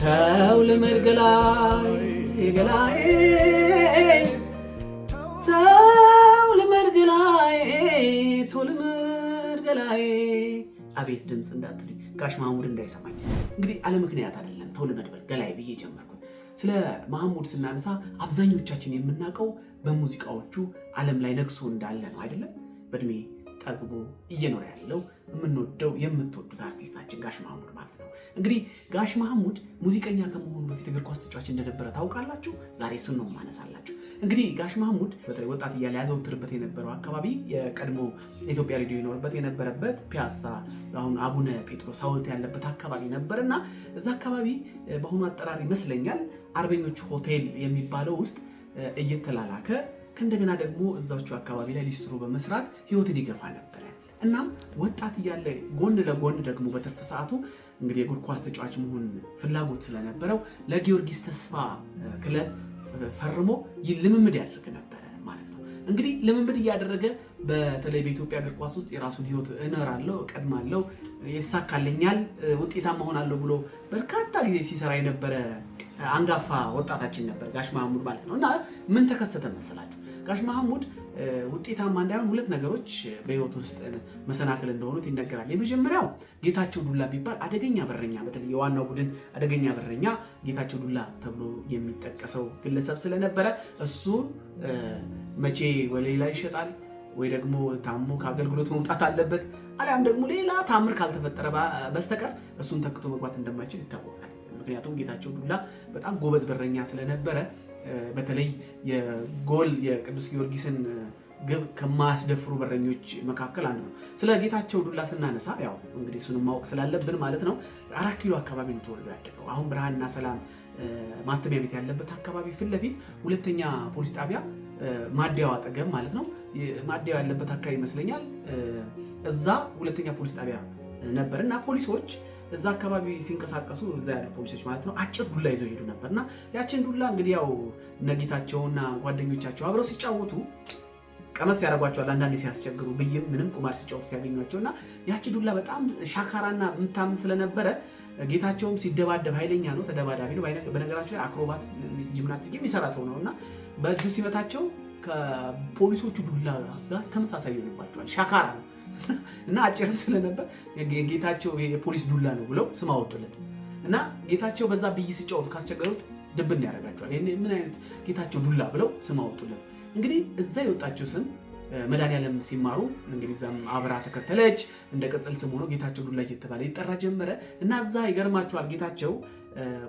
ተው ልመድ ገላይ ገላይ ተው ልመድ ገላይ ተው ልመድ ገላይ። አቤት ድምፅ እንዳትሉኝ ጋሽ ማሙድ እንዳይሰማኝ። እንግዲህ አለ ምክንያት አይደለም ተው ልመድ ገላይ ብዬ ጀመርኩት። ስለ ማሙድ ስናነሳ አብዛኞቻችን የምናውቀው በሙዚቃዎቹ ዓለም ላይ ነግሶ እንዳለ ነው አይደለም? በእድሜ ጠግቦ እየኖረ ያለው የምንወደው የምትወዱት አርቲስታችን ጋሽ ማሙድ ማለት ነው። እንግዲህ ጋሽ ማሙድ ሙዚቀኛ ከመሆኑ በፊት እግር ኳስ ተጫዋች እንደነበረ ታውቃላችሁ? ዛሬ እሱን ነው ማነሳላችሁ። እንግዲህ ጋሽ ማሙድ በተለይ ወጣት እያለ ያዘወትርበት የነበረው አካባቢ የቀድሞ ኢትዮጵያ ሬዲዮ ይኖርበት የነበረበት ፒያሳ፣ አሁን አቡነ ጴጥሮስ ሐውልት ያለበት አካባቢ ነበርና እዛ አካባቢ በአሁኑ አጠራር ይመስለኛል አርበኞች ሆቴል የሚባለው ውስጥ እየተላላከ ከእንደገና ደግሞ እዛቸው አካባቢ ላይ ሊስትሮ በመስራት ህይወትን ይገፋ ነበረ። እናም ወጣት እያለ ጎን ለጎን ደግሞ በትርፍ ሰዓቱ እንግዲህ የእግር ኳስ ተጫዋች መሆን ፍላጎት ስለነበረው ለጊዮርጊስ ተስፋ ክለብ ፈርሞ ልምምድ ያደርግ ነበረ ማለት ነው። እንግዲህ ልምምድ እያደረገ በተለይ በኢትዮጵያ እግር ኳስ ውስጥ የራሱን ህይወት እኖራለሁ፣ እቀድማለሁ፣ ይሳካልኛል፣ ውጤታማ ሆናለሁ ብሎ በርካታ ጊዜ ሲሰራ የነበረ አንጋፋ ወጣታችን ነበር ጋሽ ማሙድ ማለት ነው። እና ምን ተከሰተ መሰላችሁ? ጋሽ ማሙድ ውጤታማ እንዳይሆን ሁለት ነገሮች በህይወት ውስጥ መሰናክል እንደሆኑት ይነገራል። የመጀመሪያው ጌታቸው ዱላ ቢባል አደገኛ በረኛ፣ በተለይ የዋናው ቡድን አደገኛ በረኛ ጌታቸው ዱላ ተብሎ የሚጠቀሰው ግለሰብ ስለነበረ እሱ መቼ ወደ ሌላ ይሸጣል ወይ ደግሞ ታሞ ከአገልግሎት መውጣት አለበት አሊያም ደግሞ ሌላ ታምር ካልተፈጠረ በስተቀር እሱን ተክቶ መግባት እንደማይችል ይታወቃል። ምክንያቱም ጌታቸው ዱላ በጣም ጎበዝ በረኛ ስለነበረ በተለይ የቅዱስ ጊዮርጊስን ግብ ከማያስደፍሩ በረኞች መካከል አንዱ ነው። ስለ ጌታቸው ዱላ ስናነሳ ያው እንግዲህ እሱንም ማወቅ ስላለብን ማለት ነው 4 ኪሎ አካባቢ ነው ተወልዶ ያደገው። አሁን ብርሃንና ሰላም ማተሚያ ቤት ያለበት አካባቢ ፊት ለፊት ሁለተኛ ፖሊስ ጣቢያ ማዲያው አጠገብ ማለት ነው። ማዲያው ያለበት አካባቢ ይመስለኛል። እዛ ሁለተኛ ፖሊስ ጣቢያ ነበርና ፖሊሶች እዛ አካባቢ ሲንቀሳቀሱ እዛ ያሉ ፖሊሶች ማለት ነው አጭር ዱላ ይዘው ሄዱ ነበርና ያችን ዱላ እንግዲህ ያው ነጌታቸውና ጓደኞቻቸው አብረው ሲጫወቱ ቀመስ ያደርጓቸዋል። አንዳንዴ ሲያስቸግሩ ብይም ምንም ቁማር ሲጫወቱ ሲያገኟቸውና ያቺ ዱላ በጣም ሻካራና ምታም ስለነበረ ጌታቸውም ሲደባደብ ኃይለኛ ነው፣ ተደባዳቢ ነው። በነገራቸው ላይ አክሮባት ጂምናስቲክ የሚሰራ ሰው ነውና በእጁ ሲመታቸው ከፖሊሶቹ ዱላ ጋር ተመሳሳይ ይሆንባቸዋል። ሻካራ ነው እና አጭርም ስለነበር ጌታቸው የፖሊስ ዱላ ነው ብለው ስም አወጡለት እና ጌታቸው በዛ ብይ ሲጫወቱ ካስቸገሩት ድብን ያደርጋቸዋል። ይሄን ምን አይነት ጌታቸው ዱላ ብለው ስም አወጡለት። እንግዲህ እዛ የወጣቸው ስም መድኃኒዓለም ሲማሩ እንግዲህ እዛም አብራ ተከተለች እንደ ቅጽል ስም ሆኖ ጌታቸው ዱላ እየተባለ ይጠራ ጀመረ እና እዛ ይገርማቸዋል ጌታቸው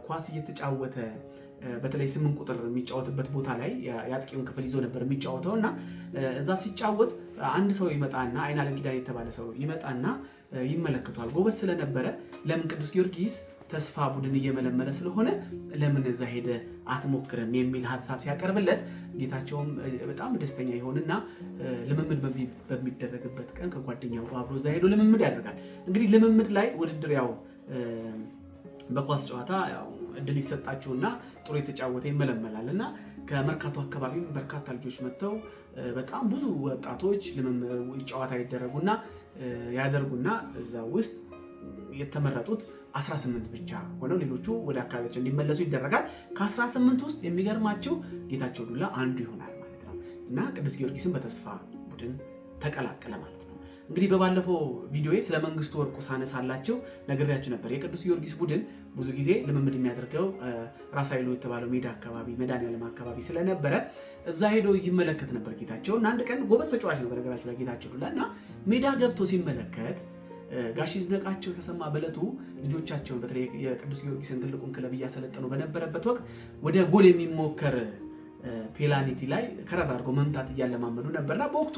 ኳስ እየተጫወተ በተለይ 8 ቁጥር የሚጫወትበት ቦታ ላይ የአጥቂውን ክፍል ይዞ ነበር የሚጫወተው እና እዛ ሲጫወት አንድ ሰው ይመጣና አይናለም ኪዳን የተባለ ሰው ይመጣና ይመለከቷል። ጎበዝ ስለነበረ ለምን ቅዱስ ጊዮርጊስ ተስፋ ቡድን እየመለመለ ስለሆነ ለምን እዛ ሄደ አትሞክርም የሚል ሀሳብ ሲያቀርብለት ጌታቸውም በጣም ደስተኛ ይሆንና ልምምድ በሚደረግበት ቀን ከጓደኛው አብሮ እዛ ሄዶ ልምምድ ያደርጋል። እንግዲህ ልምምድ ላይ ውድድር ያው በኳስ ጨዋታ ያው እድል ይሰጣቸውና ጥሩ የተጫወተ ይመለመላል እና ከመርካቶ አካባቢም በርካታ ልጆች መጥተው በጣም ብዙ ወጣቶች ጨዋታ ያደርጉና እዛ ውስጥ የተመረጡት 18 ብቻ ሆነው ሌሎቹ ወደ አካባቢያቸው እንዲመለሱ ይደረጋል። ከ18 ውስጥ የሚገርማቸው ጌታቸው ዱላ አንዱ ይሆናል ማለት ነው እና ቅዱስ ጊዮርጊስን በተስፋ ቡድን ተቀላቀለ ማለት ነው። እንግዲህ በባለፈው ቪዲዮዬ ስለ መንግስቱ ወርቁ ሳነሳላቸው ነግሬያችሁ ነበር። የቅዱስ ጊዮርጊስ ቡድን ብዙ ጊዜ ልምምድ የሚያደርገው ራስ ኃይሉ የተባለው ሜዳ አካባቢ መድኃኒዓለም አካባቢ ስለነበረ እዛ ሄዶ ይመለከት ነበር ጌታቸው እና አንድ ቀን ጎበዝ ተጫዋች ነው በነገራችሁ ላይ ጌታቸው ዱላ እና ሜዳ ገብቶ ሲመለከት ጋሽ ይድነቃቸው ተሰማ በለቱ ልጆቻቸውን በተለይ የቅዱስ ጊዮርጊስን ትልቁን ክለብ እያሰለጠኑ በነበረበት ወቅት ወደ ጎል የሚሞከር ፔናልቲ ላይ ከረር አድርገው መምታት እያለማመዱ ነበርና በወቅቱ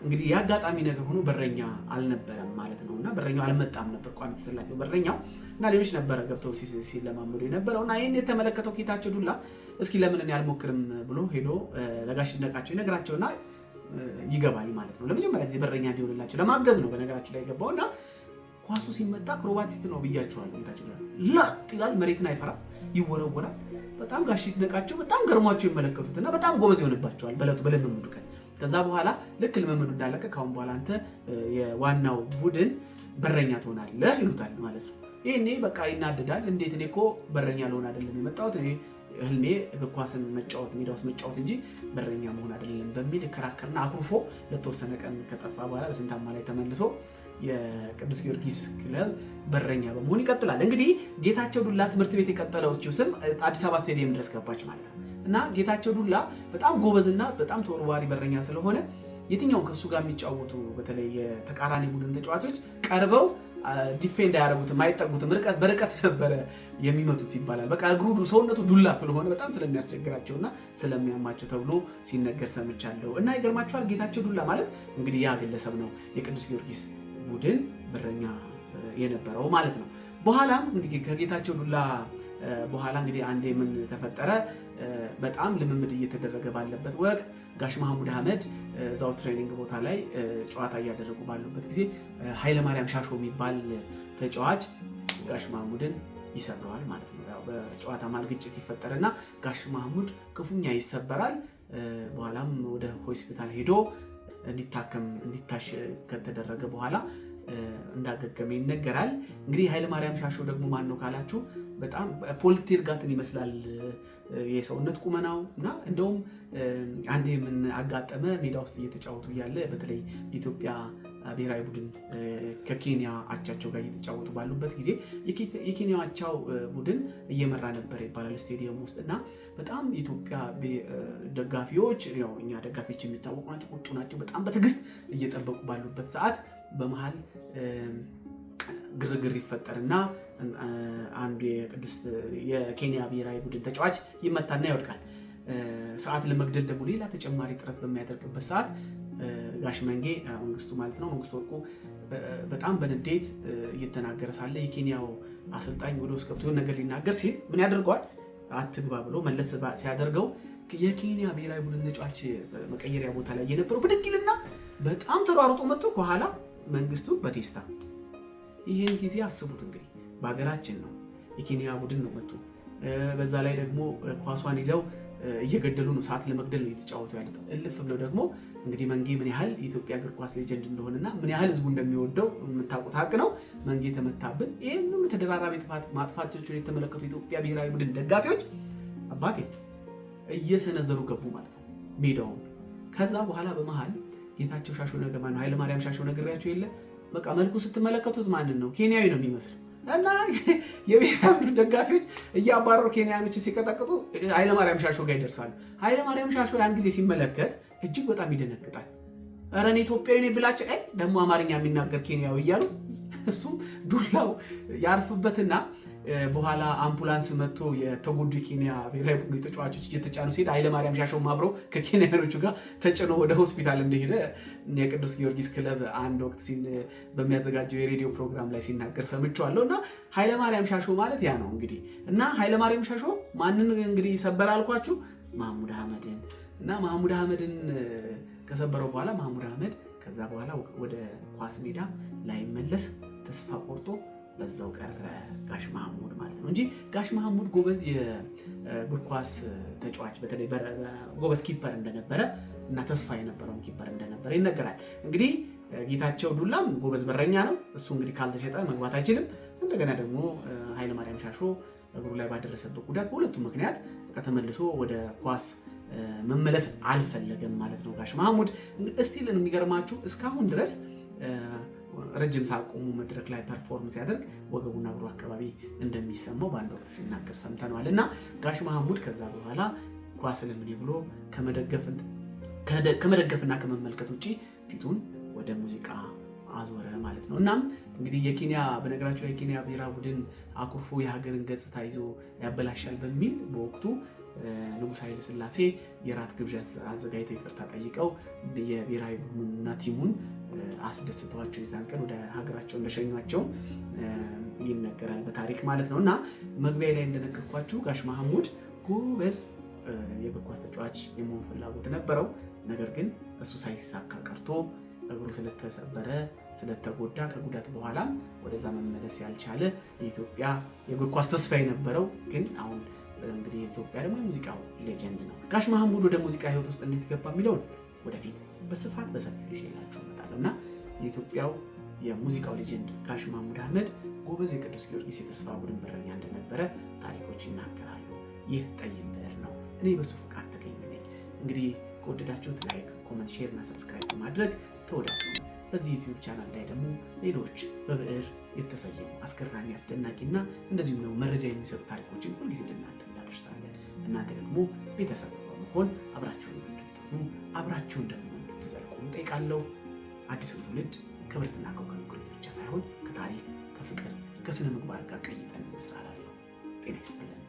እንግዲህ የአጋጣሚ ነገር ሆኖ በረኛ አልነበረም ማለት ነውና በረኛው አልመጣም ነበር ቋሚ ተሰላፊው በረኛው እና ሌሎች ነበረ ገብተው ሲለማመዱ የነበረውና ይሄን የተመለከተው ጌታቸው ዱላ እስኪ ለምን እኔ አልሞክርም ብሎ ሄዶ ለጋሽ ይድነቃቸው ይነግራቸውና ይገባል ማለት ነው። ለመጀመሪያ ጊዜ በረኛ እንዲሆንላቸው ለማገዝ ነው በነገራቸው ላይ ገባውና ኳሱ ሲመጣ አክሮባቲስት ነው ብያቸዋለሁ። ጌታቸው ዱላ ላጥ ይላል፣ መሬትን አይፈራም፣ ይወረወራል። በጣም ጋሽ ይድነቃቸው በጣም ገርሟቸው ይመለከቱትና በጣም ጎበዝ ይሆንባቸዋል በለቱ በልምምዱ ቀን። ከዛ በኋላ ልክ ልምምዱ እንዳለቀ ካሁን በኋላ አንተ የዋናው ቡድን በረኛ ትሆናለህ ይሉታል ማለት ነው። ይሄኔ በቃ ይናደዳል። እንዴት እኔ እኮ በረኛ ልሆን አይደለም የመጣሁት፣ እኔ ህልሜ እግር ኳስን መጫወት ሜዳ ውስጥ መጫወት እንጂ በረኛ መሆን አይደለም በሚል ይከራከርና አኩርፎ ለተወሰነ ቀን ከጠፋ በኋላ በስንታማ ላይ ተመልሶ የቅዱስ ጊዮርጊስ ክለብ በረኛ በመሆን ይቀጥላል። እንግዲህ ጌታቸው ዱላ ትምህርት ቤት የቀጠለችው ስም አዲስ አበባ ስቴዲየም ድረስ ገባች ማለት ነው። እና ጌታቸው ዱላ በጣም ጎበዝና በጣም ተወርዋሪ በረኛ ስለሆነ የትኛውን ከሱ ጋር የሚጫወቱ በተለይ የተቃራኒ ቡድን ተጫዋቾች ቀርበው ዲፌንድ አያደርጉትም፣ አይጠጉትም፣ በርቀት ነበረ የሚመቱት ይባላል። በቃ እግሩ ሰውነቱ ዱላ ስለሆነ በጣም ስለሚያስቸግራቸውና ስለሚያማቸው ተብሎ ሲነገር ሰምቻለሁ። እና ይገርማቸዋል። ጌታቸው ዱላ ማለት እንግዲህ ያ ግለሰብ ነው የቅዱስ ጊዮርጊስ ቡድን በረኛ የነበረው ማለት ነው። በኋላም እንግዲህ ከጌታቸው ዱላ በኋላ እንግዲህ አንዴ ምን ተፈጠረ? በጣም ልምምድ እየተደረገ ባለበት ወቅት ጋሽ መሐሙድ አህመድ እዛው ትሬኒንግ ቦታ ላይ ጨዋታ እያደረጉ ባሉበት ጊዜ ኃይለማርያም ሻሾ የሚባል ተጫዋች ጋሽ መሐሙድን ይሰብረዋል ማለት ነው። ያው በጨዋታ መሃል ግጭት ይፈጠርና ጋሽ መሐሙድ ክፉኛ ይሰበራል። በኋላም ወደ ሆስፒታል ሄዶ እንዲታሽ ከተደረገ በኋላ እንዳገገመ ይነገራል። እንግዲህ ኃይለማርያም ሻሾ ደግሞ ማን ነው ካላችሁ በጣም ፖልቴርጋትን ይመስላል የሰውነት ቁመናው እና እንደውም አንዴ ምን አጋጠመ፣ ሜዳ ውስጥ እየተጫወቱ እያለ በተለይ ኢትዮጵያ ብሔራዊ ቡድን ከኬንያ አቻቸው ጋር እየተጫወቱ ባሉበት ጊዜ የኬንያ አቻው ቡድን እየመራ ነበር ይባላል ስቴዲየም ውስጥ እና በጣም የኢትዮጵያ ደጋፊዎች ያው እኛ ደጋፊዎች የሚታወቁ ናቸው፣ ቁጡ ናቸው። በጣም በትዕግስት እየጠበቁ ባሉበት ሰዓት በመሃል ግርግር ይፈጠርና አንዱ የኬንያ ብሔራዊ ቡድን ተጫዋች ይመታና ይወድቃል። ሰዓት ለመግደል ደግሞ ሌላ ተጨማሪ ጥረት በሚያደርግበት ሰዓት ጋሽ መንጌ መንግስቱ ማለት ነው መንግስቱ ወርቁ በጣም በንዴት እየተናገረ ሳለ የኬንያው አሰልጣኝ ወደ ውስጥ ገብቶ ነገር ሊናገር ሲል ምን ያደርገዋል? አትግባ ብሎ መለስ ሲያደርገው የኬንያ ብሔራዊ ቡድን ተጫዋች መቀየሪያ ቦታ ላይ የነበረው ብድግ ይልና በጣም ተሯሩጦ መጥቶ ከኋላ መንግስቱ በቴስታ ይሄን ጊዜ አስቡት እንግዲህ በሀገራችን ነው የኬንያ ቡድን ነው መጥቶ በዛ ላይ ደግሞ ኳሷን ይዘው እየገደሉ ነው፣ ሰዓት ለመግደል ነው እየተጫወቱ ያለው። እልፍ ብለው ደግሞ እንግዲህ መንጌ ምን ያህል የኢትዮጵያ እግር ኳስ ሌጀንድ እንደሆነና ምን ያህል ህዝቡ እንደሚወደው የምታውቁት ሀቅ ነው። መንጌ ተመታብን። ይህን ሁሉ ተደራራቢ ማጥፋቶችን የተመለከቱ የኢትዮጵያ ብሔራዊ ቡድን ደጋፊዎች አባቴ እየሰነዘሩ ገቡ ማለት ነው ሜዳውን። ከዛ በኋላ በመሃል ጌታቸው ሻሾ ነገር ማነው ኃይለማርያም ሻሾ ነግሬያቸው የለ በቃ መልኩ ስትመለከቱት ማንን ነው ኬንያዊ ነው የሚመስለው እና የብሔራዊ ቡድን ደጋፊዎች እያባረሩ ኬንያኖችን ሲቀጠቅጡ ኃይለማርያም ሻሾ ጋር ይደርሳሉ። ኃይለማርያም ሻሾ ያን ጊዜ ሲመለከት እጅግ በጣም ይደነግጣል። ኧረ እኔ ኢትዮጵያዊ ነኝ ብላቸው ደግሞ አማርኛ የሚናገር ኬንያዊ እያሉ እሱም ዱላው ያርፍበትና በኋላ አምቡላንስ መጥቶ የተጎዱ የኬንያ ብሔራዊ ቡድን ተጫዋቾች እየተጫኑ ሲሄድ ኃይለማርያም ሻሾም አብረው ከኬንያኖቹ ጋር ተጭኖ ወደ ሆስፒታል እንደሄደ የቅዱስ ጊዮርጊስ ክለብ አንድ ወቅት በሚያዘጋጀው የሬዲዮ ፕሮግራም ላይ ሲናገር ሰምቼዋለሁ። እና ኃይለማርያም ሻሾ ማለት ያ ነው እንግዲህ። እና ኃይለማርያም ሻሾ ማንን እንግዲህ ሰበር አልኳችሁ? መሐሙድ አህመድን። እና መሐሙድ አህመድን ከሰበረው በኋላ መሐሙድ አህመድ ከዛ በኋላ ወደ ኳስ ሜዳ ላይመለስ ተስፋ ቆርጦ በዛው ቀረ ጋሽ መሐሙድ ማለት ነው እንጂ ጋሽ መሐሙድ ጎበዝ የእግር ኳስ ተጫዋች በተለይ ጎበዝ ኪፐር እንደነበረ እና ተስፋ የነበረውን ኪፐር እንደነበረ ይነገራል። እንግዲህ ጌታቸው ዱላም ጎበዝ በረኛ ነው። እሱ እንግዲህ ካልተሸጠ መግባት አይችልም። እንደገና ደግሞ ኃይለማርያም ሻሾ እግሩ ላይ ባደረሰበት ጉዳት በሁለቱም ምክንያት ተመልሶ ወደ ኳስ መመለስ አልፈለገም ማለት ነው ጋሽ መሐሙድ። እስቲል የሚገርማችሁ እስካሁን ድረስ ረጅም ሰዓት ቆሞ መድረክ ላይ ፐርፎርም ሲያደርግ ወገቡና እግሩ አካባቢ እንደሚሰማው በአንድ ወቅት ሲናገር ሰምተነዋል። እና ጋሽ መሐሙድ ከዛ በኋላ ኳስ ለምን ብሎ ከመደገፍና ከመመልከት ውጭ ፊቱን ወደ ሙዚቃ አዞረ ማለት ነው። እናም እንግዲህ በነገራችሁ ላይ የኬንያ ብሔራዊ ቡድን አኩርፎ የሀገርን ገጽታ ይዞ ያበላሻል በሚል በወቅቱ ንጉሥ ኃይለ ሥላሴ የራት ግብዣ አዘጋጅተው ይቅርታ ጠይቀው የብሔራዊ ቡድኑና ቲሙን አስደስተዋቸው የዛን ቀን ወደ ሀገራቸው እንደሸኟቸው ይነገራል በታሪክ ማለት ነው። እና መግቢያ ላይ እንደነገርኳችሁ ጋሽ መሐሙድ ጎበዝ የእግር ኳስ ተጫዋች የመሆን ፍላጎት ነበረው። ነገር ግን እሱ ሳይሳካ ቀርቶ እግሩ ስለተሰበረ ስለተጎዳ ከጉዳት በኋላ ወደዛ መመለስ ያልቻለ የኢትዮጵያ የእግር ኳስ ተስፋ የነበረው ግን አሁን እንግዲህ ኢትዮጵያ ደግሞ የሙዚቃው ሌጀንድ ነው። ጋሽ መሐሙድ ወደ ሙዚቃ ህይወት ውስጥ እንዴት ገባ የሚለውን ወደፊት በሰፊው ይዤላችሁ እመጣለሁ። እና የኢትዮጵያው የሙዚቃው ሌጀንድ ጋሽ መሐሙድ አህመድ ጎበዝ የቅዱስ ጊዮርጊስ የተስፋ ቡድን በረኛ እንደነበረ ታሪኮች ይናገራሉ። ይህ ጠይም ብዕር ነው። እኔ በሱ ፍቃድ ተገኘ ነኝ። እንግዲህ ከወደዳችሁት ላይክ፣ ኮመንት፣ ሼር እና ሰብስክራይብ በማድረግ ተወዳጁ። በዚህ ዩቲዩብ ቻናል ላይ ደግሞ ሌሎች በብዕር የተሰየሙ አስገራሚ፣ አስደናቂና እንደዚሁም ደግሞ መረጃ የሚሰጡ ታሪኮችን ሁልጊዜ ለእናንተ እናደርሳለን። እናንተ ደግሞ ቤተሰብ በመሆን አብራችሁን እንድትሆኑ አብራችሁን ደግሞ እንድትዘልቁ እጠይቃለሁ። አዲሱ ትውልድ ከብርትና ከእውቀት ብቻ ሳይሆን ከታሪክ፣ ከፍቅር፣ ከስነ ምግባር ጋር ቀይጠን እንስራላለሁ። ጤና ይስጥልን።